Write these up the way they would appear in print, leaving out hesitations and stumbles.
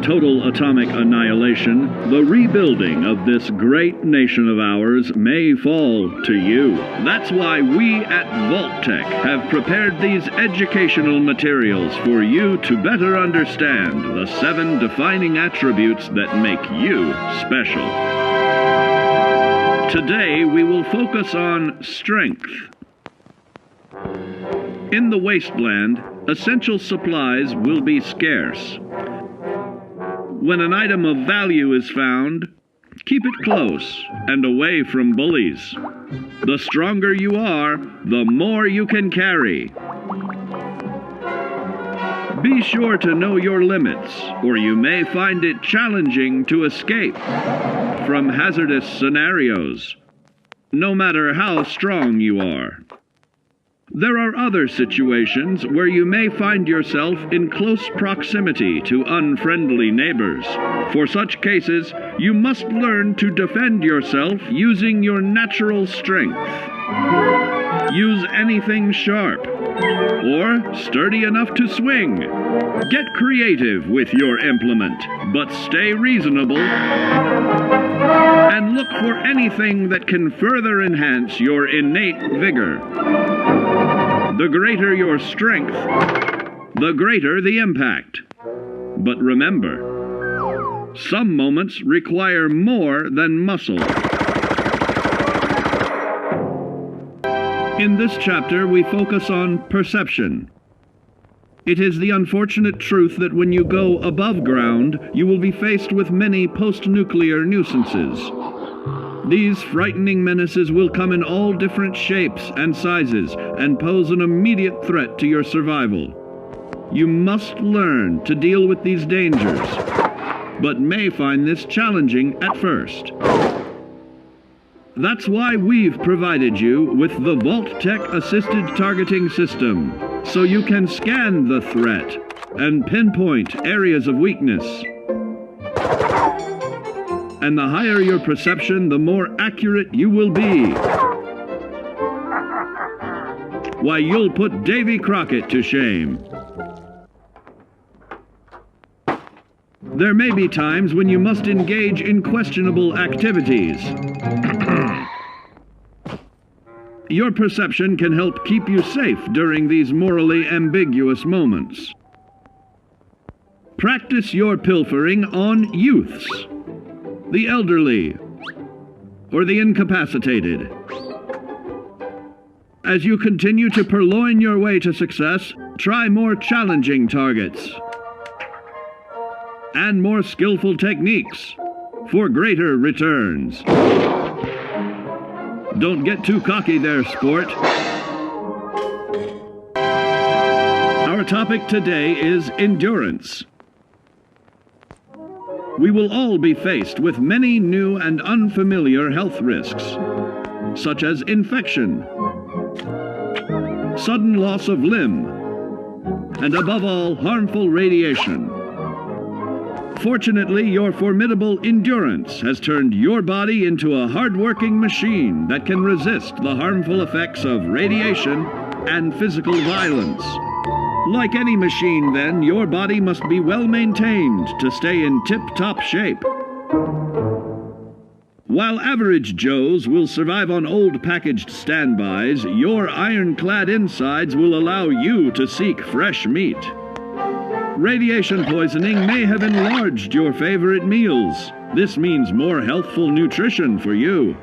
total atomic annihilation, the rebuilding of this great nation of ours may fall to you. That's why we at Vault-Tec have prepared these educational materials for you to better understand the 7 defining attributes that make you special. Today we will focus on strength. In the wasteland, essential supplies will be scarce. When an item of value is found, keep it close and away from bullies. The stronger you are, the more you can carry. Be sure to know your limits, or you may find it challenging to escape from hazardous scenarios, no matter how strong you are. There are other situations where you may find yourself in close proximity to unfriendly neighbors. For such cases, you must learn to defend yourself using your natural strength. Use anything sharp or sturdy enough to swing. Get creative with your implement, but stay reasonable. And look for anything that can further enhance your innate vigor. The greater your strength, the greater the impact. But remember, some moments require more than muscle. In this chapter, we focus on perception. It is the unfortunate truth that when you go above ground, you will be faced with many post-nuclear nuisances. These frightening menaces will come in all different shapes and sizes and pose an immediate threat to your survival. You must learn to deal with these dangers, but may find this challenging at first. That's why we've provided you with the Vault-Tec Assisted Targeting System, so you can scan the threat and pinpoint areas of weakness. And the higher your perception, the more accurate you will be. Why, you'll put Davy Crockett to shame. There may be times when you must engage in questionable activities. Your perception can help keep you safe during these morally ambiguous moments. Practice your pilfering on youths, the elderly, or the incapacitated. As you continue to purloin your way to success, try more challenging targets and more skillful techniques for greater returns. Don't get too cocky there, sport. Our topic today is endurance. We will all be faced with many new and unfamiliar health risks, such as infection, sudden loss of limb, and above all, harmful radiation. Fortunately, your formidable endurance has turned your body into a hard-working machine that can resist the harmful effects of radiation and physical violence. Like any machine, then, your body must be well maintained to stay in tip-top shape. While average Joes will survive on old packaged standbys, your ironclad insides will allow you to seek fresh meat. Radiation poisoning may have enlarged your favorite meals. This means more healthful nutrition for you.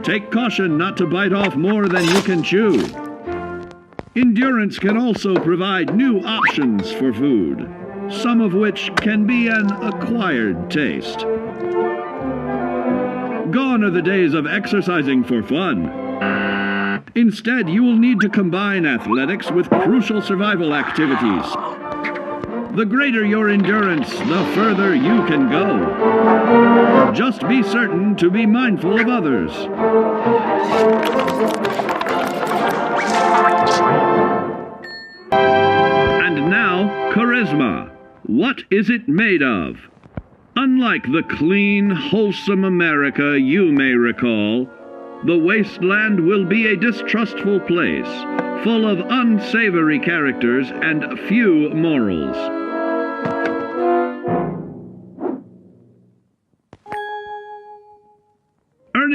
Take caution not to bite off more than you can chew. Endurance can also provide new options for food, some of which can be an acquired taste. Gone are the days of exercising for fun. Instead, you will need to combine athletics with crucial survival activities. The greater your endurance, the further you can go. Just be certain to be mindful of others. And now, charisma. What is it made of? Unlike the clean, wholesome America you may recall, the wasteland will be a distrustful place, full of unsavory characters and few morals.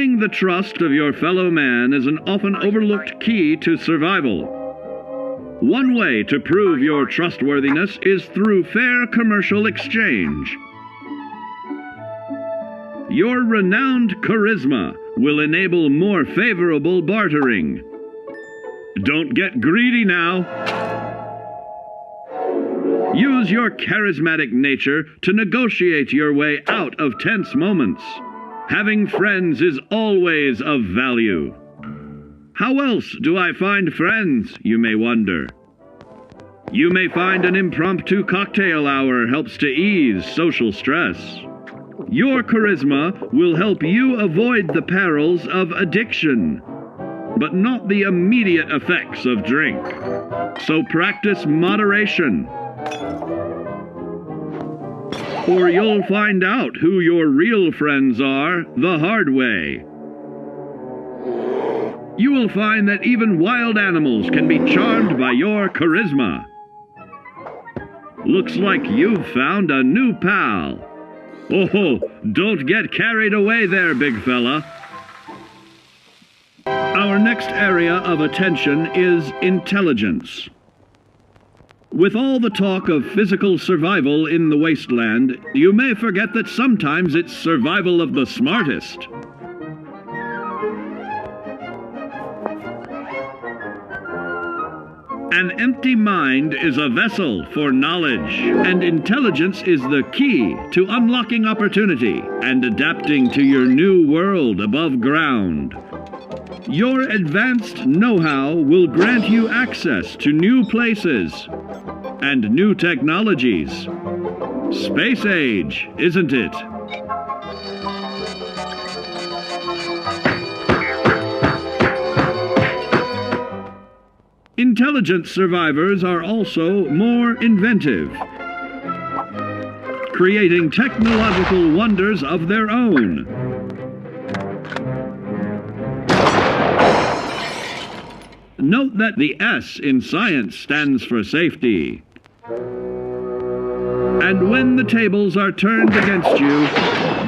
Winning the trust of your fellow man is an often overlooked key to survival. One way to prove your trustworthiness is through fair commercial exchange. Your renowned charisma will enable more favorable bartering. Don't get greedy now. Use your charismatic nature to negotiate your way out of tense moments. Having friends is always of value. How else do I find friends, you may wonder? You may find an impromptu cocktail hour helps to ease social stress. Your charisma will help you avoid the perils of addiction, but not the immediate effects of drink. So practice moderation, or you'll find out who your real friends are the hard way. You will find that even wild animals can be charmed by your charisma. Looks like you've found a new pal. Oh, don't get carried away there, big fella. Our next area of attention is intelligence. With all the talk of physical survival in the wasteland, you may forget that sometimes it's survival of the smartest. An empty mind is a vessel for knowledge, and intelligence is the key to unlocking opportunity and adapting to your new world above ground. Your advanced know-how will grant you access to new places and new technologies. Space age, isn't it? Intelligent survivors are also more inventive, creating technological wonders of their own. Note that the S in science stands for safety. And when the tables are turned against you,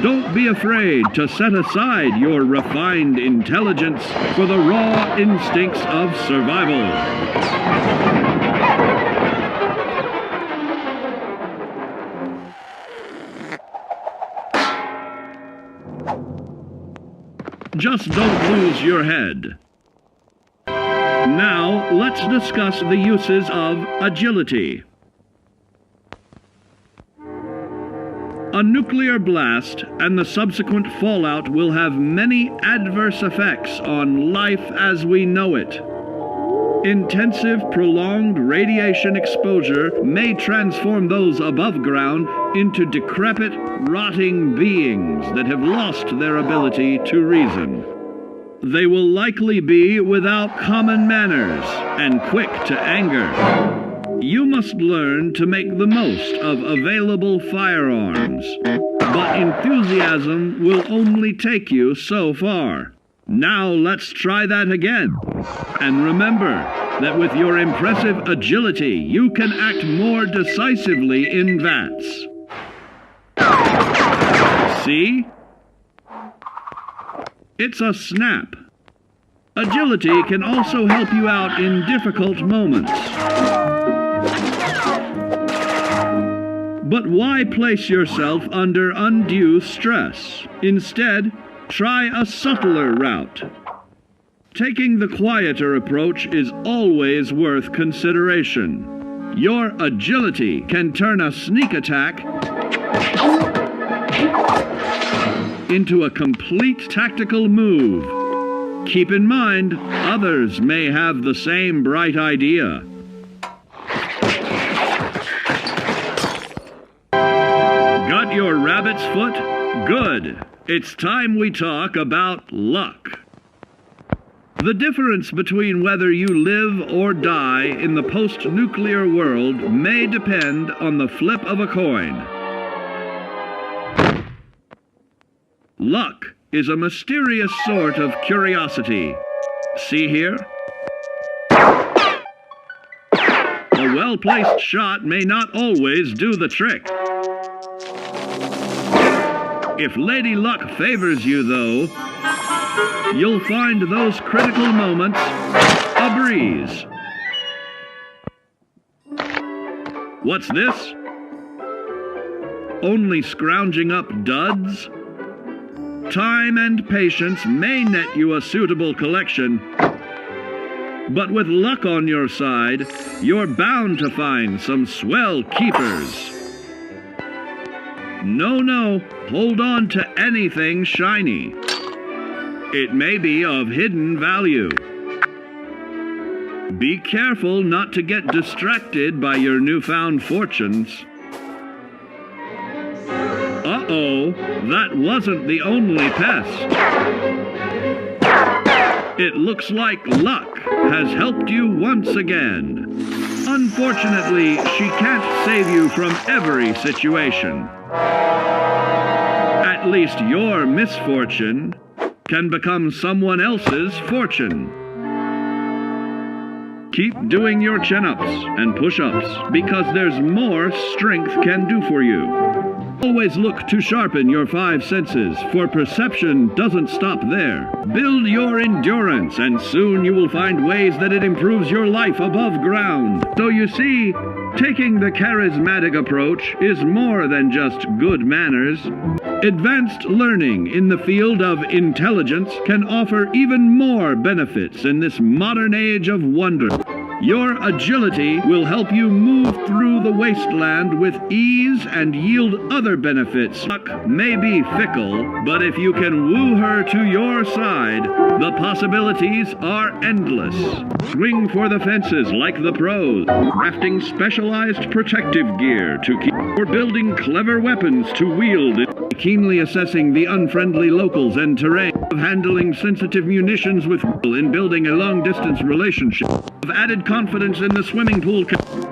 don't be afraid to set aside your refined intelligence for the raw instincts of survival. Just don't lose your head. Now, let's discuss the uses of agility. A nuclear blast and the subsequent fallout will have many adverse effects on life as we know it. Intensive, prolonged radiation exposure may transform those above ground into decrepit, rotting beings that have lost their ability to reason. They will likely be without common manners and quick to anger. You must learn to make the most of available firearms, but enthusiasm will only take you so far. Now let's try that again. And remember that with your impressive agility, you can act more decisively in VATS. See? It's a snap. Agility can also help you out in difficult moments. But why place yourself under undue stress? Instead, try a subtler route. Taking the quieter approach is always worth consideration. Your agility can turn a sneak attack into a complete tactical move. Keep in mind, others may have the same bright idea. Got your rabbit's foot? Good. It's time we talk about luck. The difference between whether you live or die in the post-nuclear world may depend on the flip of a coin. Luck is a mysterious sort of curiosity. See here? A well-placed shot may not always do the trick. If Lady Luck favors you, though, you'll find those critical moments a breeze. What's this? Only scrounging up duds? Time and patience may net you a suitable collection, but with luck on your side, you're bound to find some swell keepers. No, hold on to anything shiny. It may be of hidden value. Be careful not to get distracted by your newfound fortunes. Uh-oh, that wasn't the only pest. It looks like luck has helped you once again. Unfortunately, she can't save you from every situation. At least your misfortune can become someone else's fortune. Keep doing your chin-ups and push-ups because there's more strength can do for you. Always look to sharpen your 5 senses, for perception doesn't stop there. Build your endurance, and soon you will find ways that it improves your life above ground. So you see, taking the charismatic approach is more than just good manners. Advanced learning in the field of intelligence can offer even more benefits in this modern age of wonder. Your agility will help you move through the wasteland with ease and yield other benefits. Luck may be fickle, but if you can woo her to your side, the possibilities are endless. Swing for the fences like the pros, crafting specialized protective gear to keep, or building clever weapons to wield, keenly assessing the unfriendly locals and terrain, of handling sensitive munitions with in building a long-distance relationship, of added confidence in the swimming pool,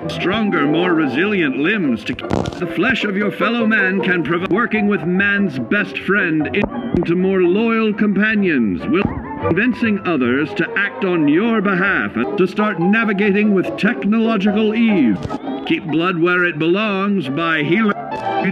stronger, more resilient limbs to keep the flesh of your fellow man can provide. Working with man's best friend into more loyal companions will convincing others to act on your behalf and to start navigating with technological ease. Keep blood where it belongs by healing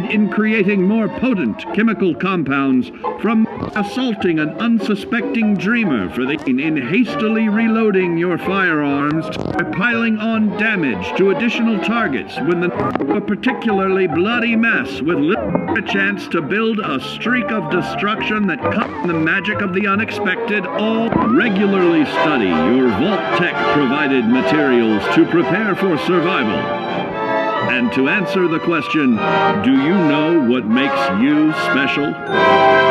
in creating more potent chemical compounds from assaulting an unsuspecting dreamer for the in hastily reloading your firearms by piling on damage to additional targets when a particularly bloody mess with little chance to build a streak of destruction that cuts the magic of the unexpected. All regularly study your Vault-Tec provided materials to prepare for survival. And to answer the question, do you know what makes you special?